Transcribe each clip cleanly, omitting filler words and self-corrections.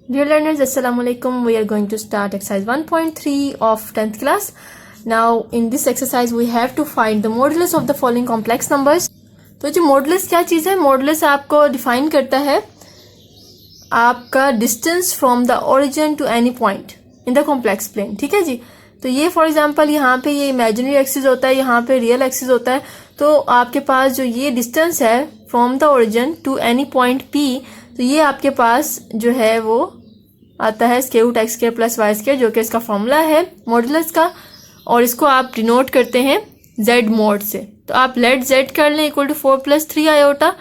Dear learners, Assalamu alaikum. We are going to start exercise 1.3 of 10th class. Now, in this exercise, we have to find the modulus of the following complex numbers. तो जो modulus क्या चीज़ है, modulus आपको define करता है आपका distance from the origin to any point in the complex plane. ठीक है जी. तो ये फॉर एग्जांपल यहाँ पे ये इमेजिनरी एक्सिस होता है, यहाँ पे रियल एक्सिस होता है. तो आपके पास जो ये डिस्टेंस है from the origin to any point P, तो ये आपके पास जो है वो आता है square root X square plus Y square, जो कि इसका फॉर्मूला है मॉडुलस का, और इसको आप डिनोट करते हैं जेड मोड से. तो आप लेट जेड कर लें इक्वल टू 4 + 3 आयोटा,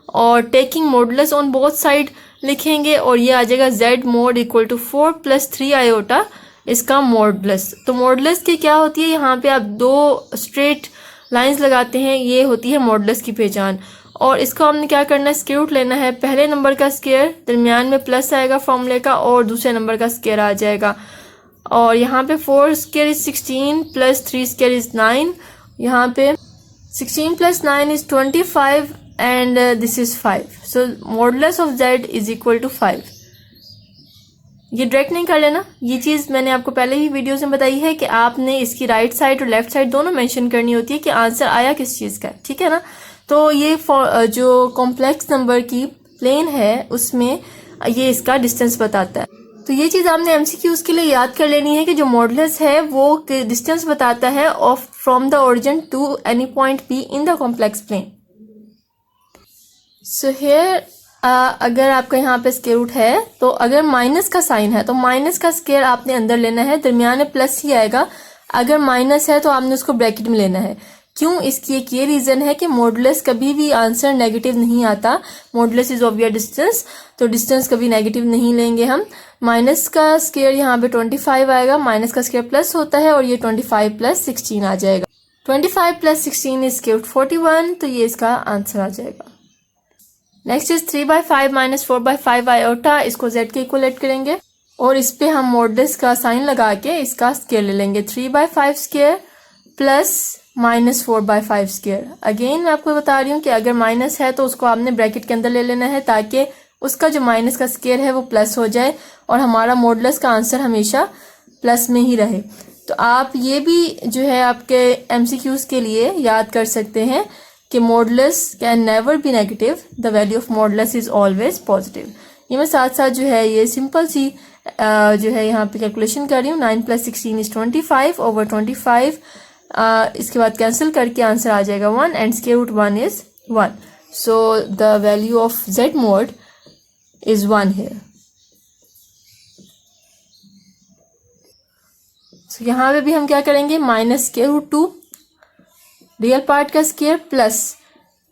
और taking modulus on both side लिखेंगे, और ये आ जाएगा Z mod equal to 4 + 3 iota इसका मॉडुलस. तो मॉडुलस की क्या होती है, यहाँ पे आप दो स्ट्रेट लाइंस लगाते हैं, ये होती है मॉडुलस की पहचान. और इसको हमने क्या करना है, स्क्वायर रूट लेना है. पहले नंबर का स्क्वायर, दरमियान में प्लस आएगा फॉर्मूले का, और दूसरे नंबर का स्क्वायर आ जाएगा. और यहाँ पे 4 स्क्वायर इज 16 + 3 स्क्वायर इज 9. यहाँ पे 16 + 9 is 25 and this is 5. So modulus of z is equal to 5. ये डायरेक्ट नहीं कर लेना, ये चीज़ मैंने आपको पहले ही वीडियोस में बताई है कि आपने इसकी राइट साइड और लेफ्ट साइड दोनों मेंशन करनी होती है कि आंसर आया किस चीज़ का. ठीक है ना. तो ये जो कॉम्प्लेक्स नंबर की प्लेन है उसमें ये इसका डिस्टेंस बताता है. तो ये चीज़ आपने एमसीक्यूज के लिए याद कर लेनी है कि जो मॉडुलस है वो डिस्टेंस बताता है of from the origin to any point P in the complex plane. So here अगर आपका यहाँ पे स्क्वायर रूट है, तो अगर माइनस का साइन है तो माइनस का स्क्वायर आपने अंदर लेना है, दरमियान में प्लस ही आएगा. अगर माइनस है तो आपने उसको ब्रैकेट में लेना है. क्यों, इसकी एक ये रीज़न है कि मॉडुलस कभी भी आंसर नेगेटिव नहीं आता. Modulus is of your distance, तो डिस्टेंस कभी नेगेटिव नहीं लेंगे हम. माइनस का स्क्वायर यहाँ पे 25 आएगा, माइनस का स्क्वायर प्लस होता है, और ये 25 + 16 आ जाएगा. 25 + 16 इज स्क्वायर रूट 41, तो ये इसका आंसर आ जाएगा. Next is 3/5 - 4/5 iota. इसको z के इक्वलेट करेंगे, और इस पे हम मॉडुलस का साइन लगा के इसका स्क्वायर ले लेंगे. 3/5 स्क्वायर प्लस -4/5 स्क्वायर. अगेन मैं आपको बता रही हूँ कि अगर माइनस है तो उसको आपने ब्रैकेट के अंदर ले लेना है, ताकि उसका जो माइनस का स्क्वायर है वो प्लस हो जाए और हमारा मॉडुलस का आंसर हमेशा प्लस में ही रहे. तो आप ये भी जो है आपके एमसीक्यूज के लिए याद कर सकते हैं कि modulus can never be negative, the value of modulus is always positive. ये मैं साथ साथ जो है ये सिंपल सी जो है यहाँ पे कैलकुलेशन कर रही हूँ. 9 + 16 इज 25 ओवर 25. इसके बाद कैंसिल करके आंसर आ जाएगा 1 and square root 1 is 1. So the value of z mod is 1 here. So यहाँ पे भी हम क्या करेंगे, minus square root 2 real part का square plus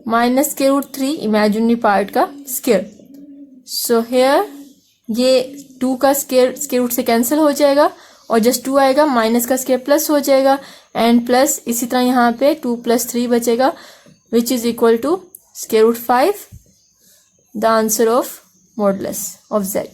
minus square root 3 imaginary part का स्क्वायर. सो हेयर ये 2 का स्क्वायर रूट से कैंसिल हो जाएगा और जस्ट 2 आएगा, माइनस का स्क्वायर प्लस हो जाएगा, एंड प्लस इसी तरह यहाँ पे 2 + 3 बचेगा, which is equal to square root 5, the answer of modulus of z.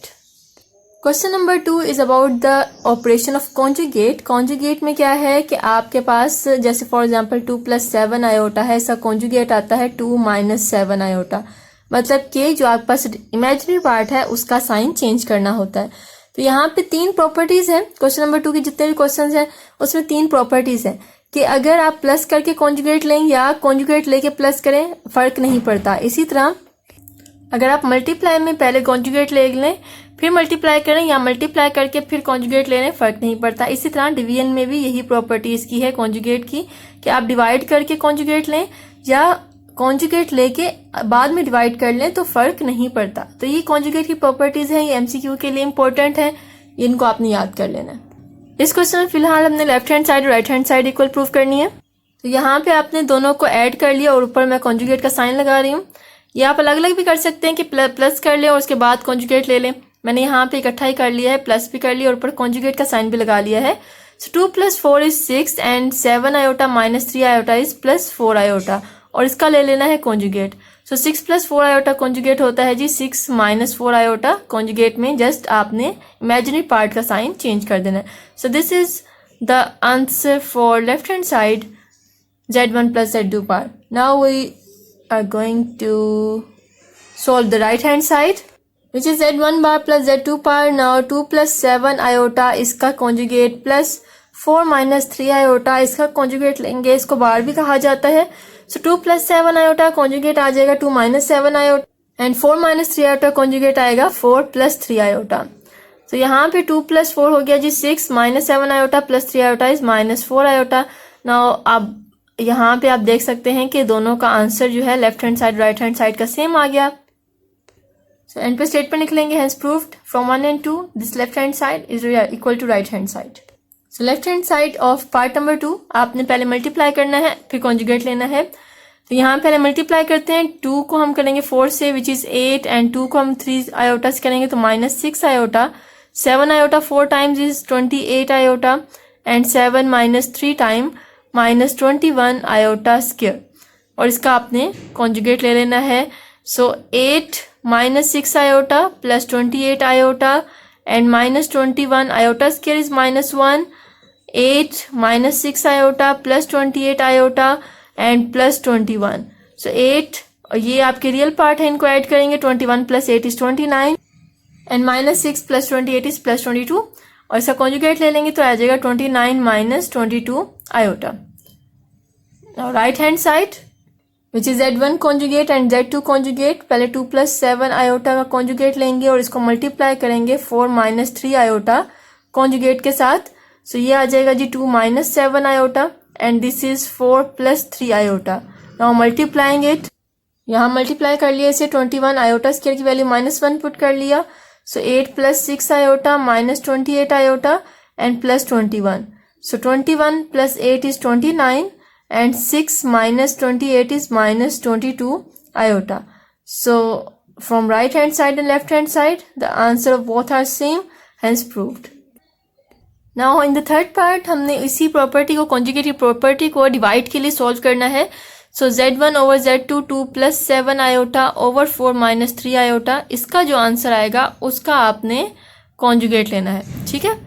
Question number 2 is about the operation of conjugate. Conjugate में क्या है कि आपके पास जैसे फॉर एग्जांपल 2 + 7 आयोटा है, इसका कॉन्जुगेट आता है 2 - 7 आयोटा. मतलब कि जो आपके पास इमेजिनरी पार्ट है उसका साइन चेंज करना होता है. तो यहाँ पे 3 प्रॉपर्टीज हैं. क्वेश्चन नंबर 2 के जितने भी क्वेश्चन हैं उसमें 3 प्रॉपर्टीज हैं कि अगर आप प्लस करके कॉन्जुगेट लें या कॉन्जुगेट लेके प्लस करें, फर्क नहीं पड़ता. इसी तरह अगर आप मल्टीप्लाई में पहले कॉन्जुगेट ले लें फिर मल्टीप्लाई करें, या मल्टीप्लाई करके फिर कॉन्जुगेट ले लें, फर्क नहीं पड़ता. इसी तरह डिवीजन में भी यही प्रॉपर्टीज की है कॉन्जुगेट की, कि आप डिवाइड करके कॉन्जुगेट लें या कॉन्जुगेट लेके बाद में डिवाइड कर लें, तो फर्क नहीं पड़ता. तो ये कॉन्जुगेट की प्रॉपर्टीज हैं, ये एमसीक्यू के लिए इंपॉर्टेंट है, इनको आपने याद कर लेना है. इस क्वेश्चन में फिलहाल हमने लेफ्ट हैंड साइड और right hand side equal prove करनी है. तो यहाँ पे आपने दोनों को ऐड कर लिया और ऊपर मैं कॉन्जुगेट का साइन लगा रही हूँ. ये आप अलग अलग भी कर सकते हैं कि प्लस कर लें और उसके बाद कॉन्जुगेट ले लें. मैंने यहाँ पे इकट्ठा ही कर लिया है, प्लस भी कर लिया और ऊपर कॉन्जुगेट का साइन भी लगा लिया है. सो 2 + 4 is 6 and 7 iota - 3 iota is +4 iota, और इसका ले लेना है कॉन्जुगेट. सो 6 + 4 आयोटा कॉन्जुगेट होता है जी 6 - 4 आयोटा. कॉन्जुगेट में जस्ट आपने इमेजिनरी पार्ट का साइन चेंज कर देना है. So this is the answer for left hand side z1 + z2 part. Now we are going to solve the right hand side. Which is z1 bar plus z2 bar. Now 2 plus 7 iota इसका conjugate plus 4 minus 3 iota इसका conjugate लेंगे, इसको bar भी कहा जाता है। सो 2 plus 7 iota conjugate आ जाएगा 2 minus 7 iota and 4 minus 3 iota conjugate आएगा 4 प्लस 3 आयोटा। तो यहाँ पे 2 प्लस 4 हो गया जी 6 minus 7 iota plus 3 iota is minus 4 iota. Now अब यहाँ पे आप देख सकते हैं कि दोनों का आंसर जो है left hand side right hand side का सेम आ गया। सो एंड पे स्टेटमेंट लिखेंगे hence proved from 1 and 2 this left hand side is equal to right hand side. So left hand side of part number 2 आपने पहले multiply करना है फिर कॉन्जुगेट लेना है। तो यहाँ पहले मल्टीप्लाई करते हैं, 2 को हम करेंगे 4 से विच इज 8 एंड 2 को हम 3 आयोटा से करेंगे तो minus 6 iota. 7 iota 4 times is 28 iota and 7 minus 3 time minus 21 iota square और इसका आपने कॉन्जुगेट ले लेना है। सो 8 minus 6 iota plus 28 iota and minus 21 iota square is minus 1। 8 minus 6 iota plus 28 iota and plus 21। सो 8 और ये आपके रियल पार्ट है, इनको ऐड करेंगे 21 plus 8 is 29 and minus 6 plus 28 is plus 22 और इसका कॉन्जुगेट ले लेंगे तो आ जाएगा 29 minus 22 iota. Now right hand side which is z1 conjugate and z2 conjugate, पहले 2 प्लस 7 आयोटा का कॉन्जुगेट लेंगे और इसको मल्टीप्लाई करेंगे 4 माइनस 3 आयोटा कॉन्जुगेट के साथ। सो ये आ जाएगा जी 2 minus 7 iota and this is 4 plus 3 iota. Now multiplying it, यहाँ मल्टीप्लाई कर लिया इसे 21 आयोटा स्क्वायर की वैल्यू माइनस 1 पुट कर लिया। सो 8 plus 6 iota minus 28 iota and plus 21। So 21 plus 8 is 29 and 6 minus 28 is minus 22 iota. So from right hand side and left hand side the answer of both are same, hence proved. Now in the third part हमने इसी property को conjugate की property को divide के लिए solve करना है। So z1 over z2 2 plus 7 iota over 4 minus 3 iota इसका जो आंसर आएगा उसका आपने कॉन्जुगेट लेना है, ठीक है।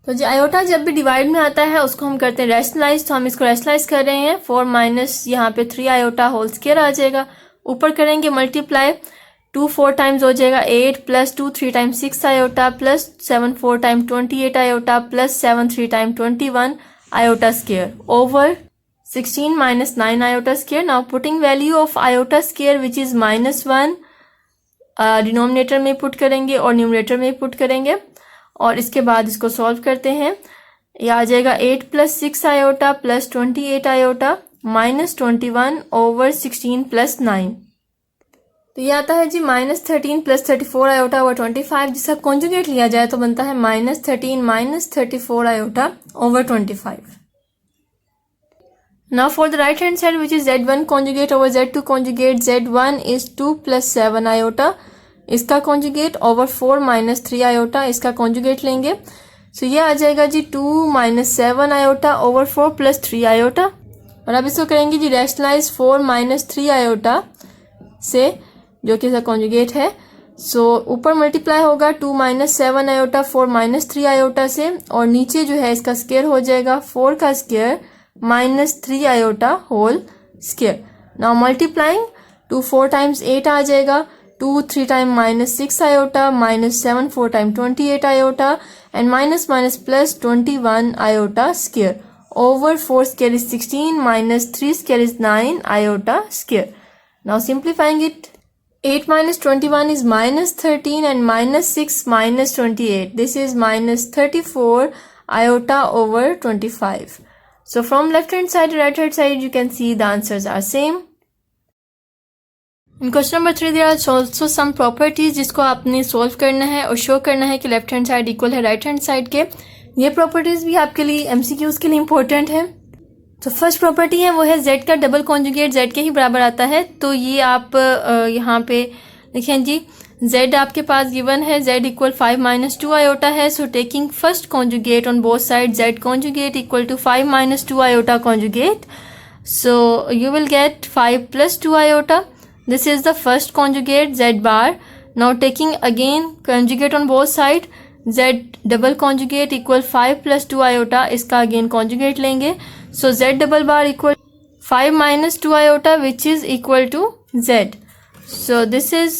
तो जो आयोटा जब भी डिवाइड में आता है उसको हम करते हैं रैशनलाइज, तो हम इसको रैशनलाइज कर रहे हैं। 4 माइनस यहाँ पे 3 आयोटा होल स्क्वायर आ जाएगा, ऊपर करेंगे मल्टीप्लाई 2 4 टाइम्स हो जाएगा 8 plus 2 3 time 6 iota plus 7 4 time 28 iota plus 7 3 time 21 iota square over 16 minus 9 iota square. Now putting value of iota square which is minus 1 denominator में पुट करेंगे और न्यूमरेटर में put करेंगे और इसके बाद इसको सॉल्व करते हैं। ये आ जाएगा 8 plus 6 iota plus 28 iota minus 21 over 16 plus 9। तो ये आता है जी माइनस 13 प्लस 34 आयोटा ओवर 25, जिसका कॉन्जुगेट लिया जाए तो बनता है minus 13 minus 34 iota over 25। Now for the right hand side which is z1 conjugate over z2 conjugate, z1 is 2 plus 7 iota इसका कॉन्जुगेट ओवर 4 माइनस 3 आयोटा इसका कॉन्जुगेट लेंगे। सो ये आ जाएगा जी 2 minus 7 iota over 4 plus 3 iota और अब इसको करेंगे जी रैशनलाइज 4 माइनस 3 आयोटा से जो कि इसका कॉन्जुगेट है। सो ऊपर मल्टीप्लाई होगा 2 माइनस 7 आयोटा 4 माइनस 3 आयोटा से और नीचे जो है इसका स्क्वायर हो जाएगा 4 का square minus 3 iota whole square. Now multiplying 2 4 times 8 आ जाएगा, 2 3 time minus 6 iota minus 7 4 time 28 iota and minus minus plus 21 iota square over 4 square is 16 minus 3 square is 9 iota square. Now simplifying it 8 minus 21 is minus 13 and minus 6 minus 28. This is minus 34 iota over 25. So from left hand side to right hand side you can see the answers are same. In question number 3 there are also some properties जिसको आपने solve करना है और show करना है कि left hand side equal है right hand side के। ये properties भी आपके लिए MCQs के लिए important है। तो फर्स्ट प्रॉपर्टी है वो है z का डबल कॉन्जुगेट z के ही बराबर आता है। तो ये आप यहाँ पे देखें जी z आपके पास गिवन है z इक्वल 5 माइनस 2 आयोटा है। So taking first conjugate on both side z conjugate equal to 5 minus 2 iota conjugate, so you will get 5 plus 2 iota. This is the first conjugate z bar. Now taking again conjugate on both side z double conjugate equal 5 plus 2 iota, इसका again conjugate लेंगे। So z double bar equal 5 minus 2 iota which is equal to z. So this is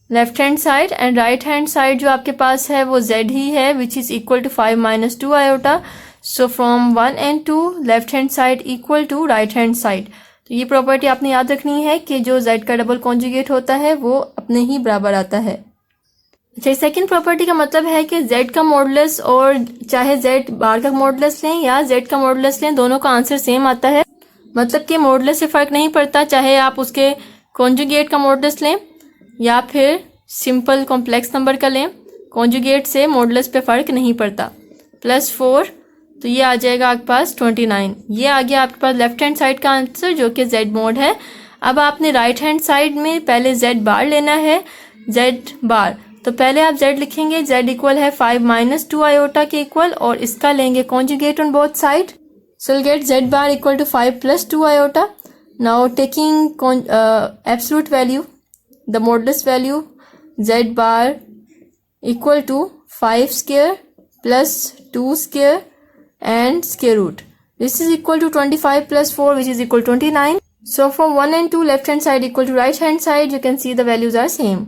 left hand side, and right hand side जो आपके पास है वो z ही है, which is equal to 5 minus 2 iota. So from 1 and 2 left hand side equal to right hand side. तो ये property आपने याद रखनी है कि जो z का डबल कॉन्जुगेट होता है वो अपने ही बराबर आता है. अच्छा, सेकंड प्रॉपर्टी का मतलब है कि z का मॉडुलस और चाहे z बार का मॉडुलस लें या z का मॉडुलस लें, दोनों का आंसर सेम आता है. मतलब कि मॉडुलस से फ़र्क नहीं पड़ता, चाहे आप उसके कॉन्जुगेट का मॉडुलस लें या फिर सिंपल कॉम्प्लेक्स नंबर का लें, कॉन्जुगेट से मॉडुलस पे फ़र्क नहीं पड़ता. +4, तो ये आ जाएगा आपके पास 29. ये आ गया आपके पास लेफ्ट हैंड साइड का आंसर जो कि z मॉड है. अब आपने राइट हैंड साइड में पहले z बार लेना है, z बार. तो पहले आप z लिखेंगे, z इक्वल है 5 माइनस 2 आयोटा के इक्वल, और इसका लेंगे conjugate on both side. So will get z bar equal to 5 plus 2 iota. Now taking absolute value, the modulus value z bar equal to 5 square plus 2 square and square root. This is equal to 25 plus 4, which is equal to 29. So from 1 and 2 left hand side equal to right hand side, you can see the values are same.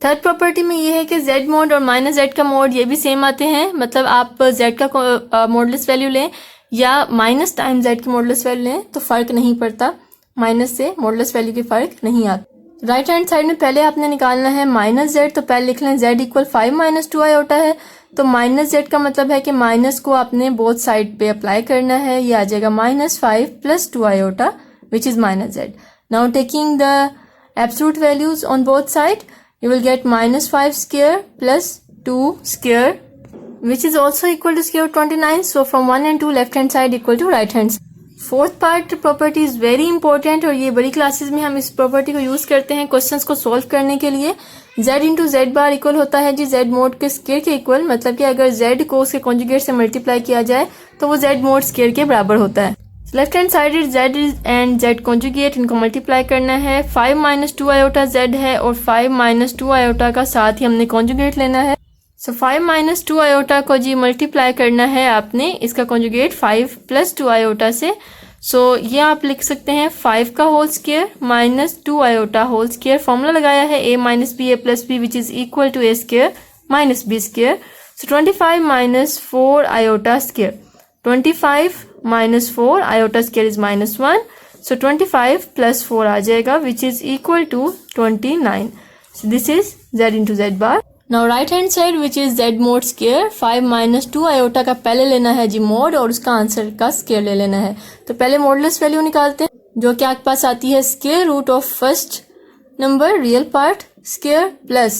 Third property में ये है कि z mode और minus z का mode ये भी same आते हैं. मतलब आप z का मॉडुलस वैल्यू लें या माइनस टाइम z की मॉडुलस वैल्यू लें तो फ़र्क नहीं पड़ता, माइनस से मॉडुलस वैल्यू की फ़र्क नहीं आता. राइट हैंड साइड में पहले आपने निकालना है माइनस z, तो पहले लिख लें z इक्वल 5 माइनस 2 आयोटा है. तो माइनस z का मतलब है कि माइनस को आपने बोथ साइड पे अप्लाई करना है. ये आ जाएगा -5 plus 2 iota which is -z. Now taking the absolute values on both side, you will get -5 square plus 2 square which is also equal to square root 29. So from 1 and 2 left hand side equal to right hand side. Fourth part property is very important, और ये बड़ी classes में हम इस property को use करते हैं questions को सॉल्व करने के लिए. z इंटू जेड बार इक्वल होता है जी z मोड के स्क्वायर के इक्वल. मतलब कि अगर z को उसके कॉन्जुगेट से मल्टीप्लाई किया जाए तो वो z मोड स्क्वायर के बराबर होता है. Left hand side is z and z conjugate, इनको मल्टीप्लाई करना है. 5 माइनस 2 आयोटा z है और 5 माइनस 2 आयोटा का साथ ही हमने कॉन्जुगेट लेना है. सो 5 माइनस 2 आयोटा को जी मल्टीप्लाई करना है आपने इसका कॉन्जुगेट 5 प्लस 2 आयोटा से. सो ये आप लिख सकते हैं 5 का whole square minus 2 iota whole square. Formula लगाया है a minus B a plus B which is equal to a square minus B square. So 25 minus 4 iota square, 25 minus 4 iota square is -1. So 25 plus 4 आ जाएगा which is equal to 29. So this is z into Z bar. Now right hand side which is z mod square, 5 minus 2 iota का पहले लेना है जी mode और उसका answer का square ले लेना है. तो पहले मॉडुलस वैल्यू निकालते हैं जो कि आपके पास आती है square root of first number real part square plus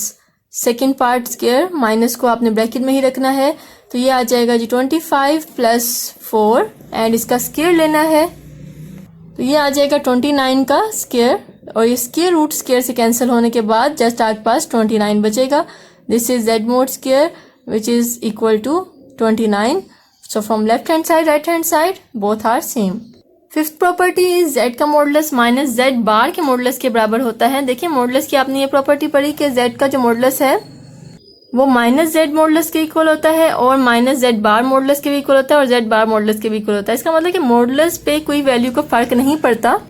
second part square, minus को आपने ब्रैकेट में ही रखना है. तो ये आ जाएगा जी 25 प्लस 4 एंड इसका स्क्वायर लेना है तो ये आ जाएगा 29 का स्क्वायर, और ये स्क्वायर रूट स्क्वायर से कैंसिल होने के बाद जस्ट आपके पास 29 बचेगा. This is z mod square which is equal to 29. So from left hand side, right hand side, both are same. Fifth property is z का मॉडुलस माइनस z बार के modulus के बराबर होता है. देखिए मॉडुलस की आपने ये प्रॉपर्टी पढ़ी कि z का जो मॉडुलस है वो माइनस z मॉडुलस के इक्वल होता है और माइनस z बार मॉडुलस के भी इक्वल होता है और z बार मॉडुलस के भी इक्वल होता है. इसका मतलब कि मॉडुलस पे कोई वैल्यू का फर्क नहीं पड़ता,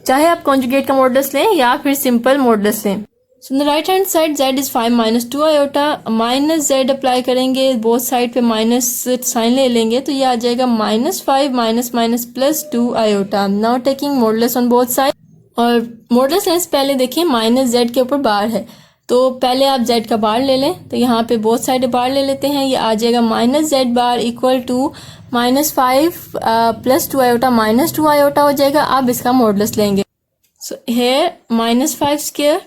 चाहे आप कॉन्जुगेट का मॉडुलस लें या फिर सिंपल मॉडुलस लें. So in the right hand side z is 5 minus 2 iota, minus z apply करेंगे, बोथ साइड पे माइनस साइन ले लेंगे तो ये आ जाएगा -5 minus minus plus 2 iota. Now taking modulus on both side, और मॉडुलस लेंस पहले देखिए माइनस z के ऊपर बार है तो पहले आप z का बार ले लें. तो यहाँ पे बोथ साइड बार ले लेते हैं, ये आ जाएगा -z bar equal to -5 plus 2 iota -2 iota हो जाएगा. अब इसका मॉडुलस लेंगे. So here -5 square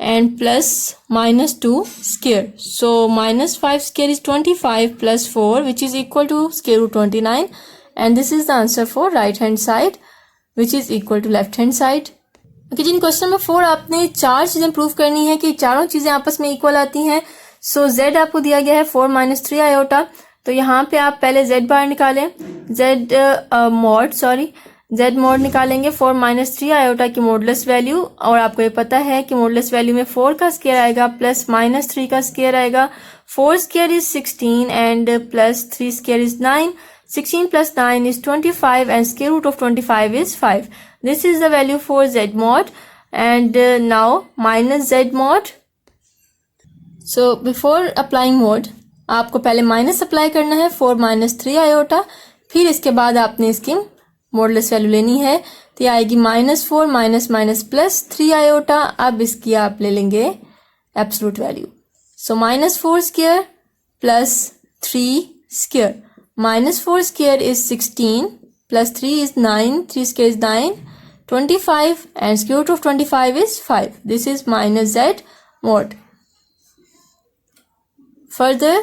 and plus -2 square. So -5 square is 25 plus 4 which is equal to square root 29, and this is the answer for right hand side which is equal to left hand side. Okay, Jin question number 4 आपने चार चीजें prove करनी है कि चारों चीजें आपस में इक्वल आती हैं. सो z आपको दिया गया है 4 माइनस 3 आयोटा, तो यहाँ पे आप पहले z बार निकालें, z मोड निकालेंगे 4 माइनस 3 आयोटा की मॉडुलस वैल्यू, और आपको ये पता है कि मॉडुलस वैल्यू में 4 का स्क्वायर आएगा प्लस -3 का स्क्वायर आएगा. 4 square is 16 and plus 3 square is 9. 16 plus 9 is 25 and square root of 25 is 5. This is the value for z mod. And now minus z mod so before applying mod आपको पहले minus apply करना है 4 minus 3 iota, फिर इसके बाद आपने इसकी modulus value लेनी है, तो ये आएगी -4 माइनस माइनस प्लस 3 आयोटा। अब इसकी आप ले लेंगे absolute value. So -4 square plus 3 square, -4 square is 16 plus 3 is 9, 3 square is 9, 25 and square root of 25 is 5. This is minus z mod. Further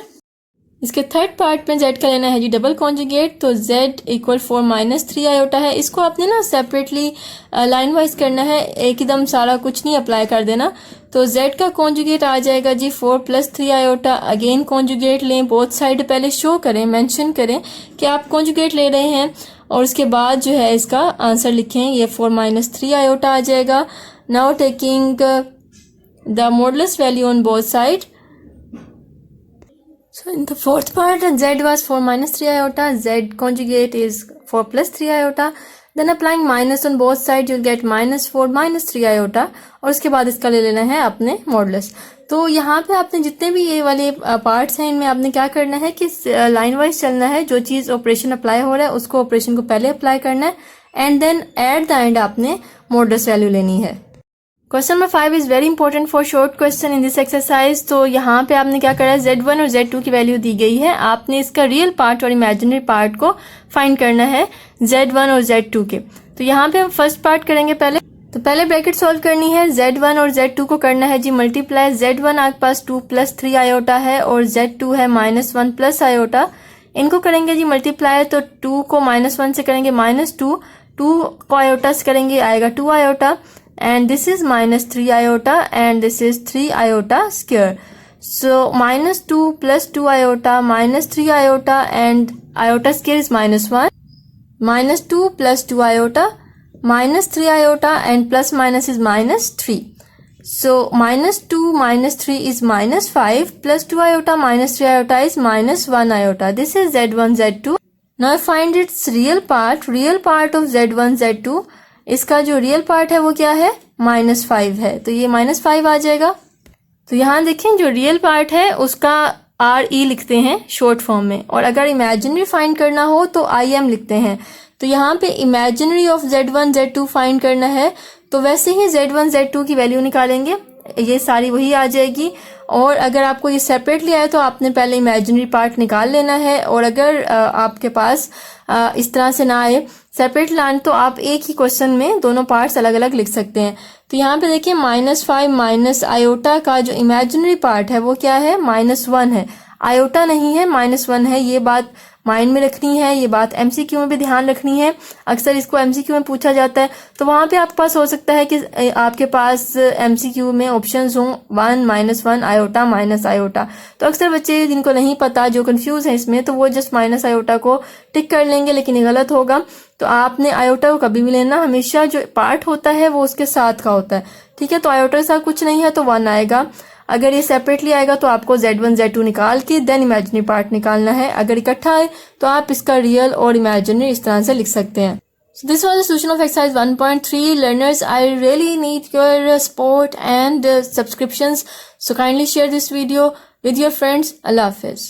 इसके थर्ड पार्ट में z का लेना है जी डबल कॉन्जुगेट, तो z इक्वल 4 माइनस 3 आयोटा है। इसको आपने ना सेपरेटली लाइन वाइज करना है, एकदम सारा कुछ नहीं अप्लाई कर देना। तो z का कॉन्जुगेट आ जाएगा जी 4 प्लस 3 आयोटा। अगेन कॉन्जुगेट लें, बोथ साइड पहले शो करें, मेंशन करें कि आप कॉन्जुगेट ले रहे हैं, और उसके बाद जो है इसका आंसर लिखें। ये 4 माइनस 3 आयोटा आ जाएगा। Now taking the modulus value on both side. So in the fourth part, z was 4 minus 3 iota, z conjugate is 4 plus 3 iota. Then applying minus on both sides, you'll get -4 minus 3 iota. और उसके बाद इसका ले लेना है अपने modulus. तो यहाँ पे आपने जितने भी ये वाले पार्ट्स हैं, इनमें आपने क्या करना है कि लाइन वाइज चलना है। जो चीज़ ऑपरेशन अप्लाई हो रहा है उसको ऑपरेशन को पहले अप्लाई करना है, and then at the end आपने मॉडुलस वैल्यू लेनी है। Question number 5 is very important for short question in this exercise. तो यहाँ पे आपने क्या करा है, z1 और z2 की वैल्यू दी गई है, आपने इसका रियल पार्ट और इमेजिनरी पार्ट को फाइंड करना है z1 और z2 के। तो यहाँ पे हम फर्स्ट पार्ट करेंगे पहले। तो पहले ब्रैकेट सॉल्व करनी है, z1 और z2 को करना है जी मल्टीप्लाई। z1 आपके पास 2 प्लस 3 आयोटा है और z2 है -1 प्लस आयोटा। इनको करेंगे जी मल्टीप्लाई, तो 2 को -1 से करेंगे -2, 2 को आयोटा से करेंगे आएगा 2 iota, and this is -3 iota and this is 3 iota square. So -2 plus 2 iota minus 3 iota and iota square is -1. -2 plus 2 iota minus 3 iota and plus minus is -3. So -2 minus 3 is -5 plus 2 iota minus 3 iota is -1 iota. This is z1 z2. Now find its real part. Real part of z1 z2, इसका जो real part है वो क्या है, -5 है, तो ये -5 आ जाएगा। तो यहाँ देखें जो रियल पार्ट है उसका RE लिखते हैं शॉर्ट फॉर्म में, और अगर इमेजिनरी फाइंड करना हो तो IM लिखते हैं। तो यहाँ पे imaginary of z1 z2 find करना है, तो वैसे ही z1 z2 की वैल्यू निकालेंगे, ये सारी वही आ जाएगी। और अगर आपको ये सेपरेटली आए तो आपने पहले इमेजिनरी पार्ट निकाल लेना है, और अगर आपके पास इस तरह से ना आए सेपरेट लाइन, तो आप एक ही क्वेश्चन में दोनों पार्ट्स अलग अलग लिख सकते हैं। तो यहाँ पे देखिए -5 माइनस आयोटा का जो इमेजिनरी पार्ट है वो क्या है, -1 है, आयोटा नहीं है, -1 है। ये बात माइंड में रखनी है, ये बात MCQ में भी ध्यान रखनी है। अक्सर इसको MCQ में पूछा जाता है, तो वहाँ पे आपके पास हो सकता है कि आपके पास MCQ में ऑप्शंस हों 1 -1 आयोटा माइनस आयोटा। तो अक्सर बच्चे जिनको नहीं पता, जो कंफ्यूज हैं इसमें, तो वो जस्ट माइनस आयोटा को टिक कर लेंगे, लेकिन ये गलत होगा। तो आपने आयोटा को कभी भी लेना, हमेशा जो पार्ट होता है वो उसके साथ का होता है, ठीक है। तो आयोटा के साथ कुछ नहीं है तो 1 आएगा। अगर ये सेपरेटली आएगा तो आपको z1 z2 निकाल के देन इमेजिनरी पार्ट निकालना है। अगर इकट्ठा है तो आप इसका रियल और इमेजिनरी इस तरह से लिख सकते हैं। So this was the solution of exercise 1.3. Learners, I really need your support and subscriptions. So kindly share this video with your friends. Allah Hafiz.